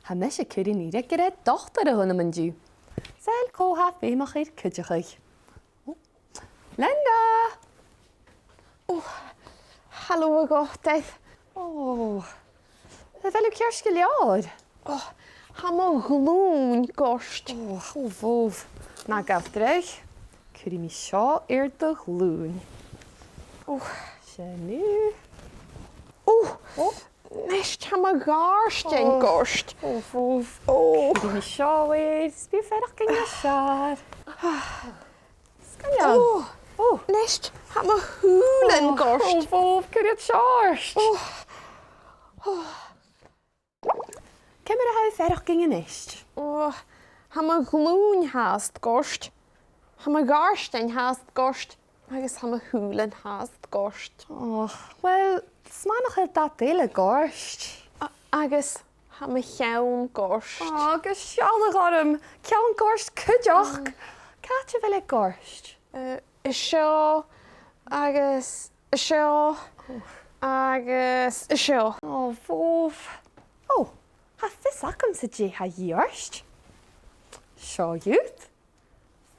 Ha mis a cúrin ní ag gyda dochtar a hwnna man dú. Sel cóha fémach i'r cydioch. Linda! Hallo agotaith. Fel yw cyrsch giliad? Ha mo glún gost. Fóf. Na gafdreich. Cúri mi sio i'r dy glún. Sianu. Nest ha mo garst yn gost. Fóf. Cúri mi sio i'r sbí ferach gyn y siar. Sgynio? Nest ha mo hŵl yn gost. Fóf, cúri at siarst. Cymru hau ferach gyn y nist? Ha mo glún haast gost. Ha mo garst yn haast gost. Agus ha mo hŵl yn haast gost. Wel, smanach il dat dele gorst. Agus ha mo llawn gost. Agus sialig orm. Ciawn gorst cydioch. Catja fel e gorst? Isio. Agus. Isio. Agus. Isio. Fóf. Ha fysach am sa dje ha iorst? Sio youth?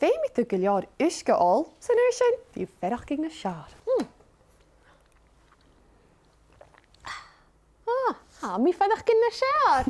Fe mi tu giliad uske al, sy'n sy'n fi ferach gyn y siar. Ha mi ffeddach gyn y siar.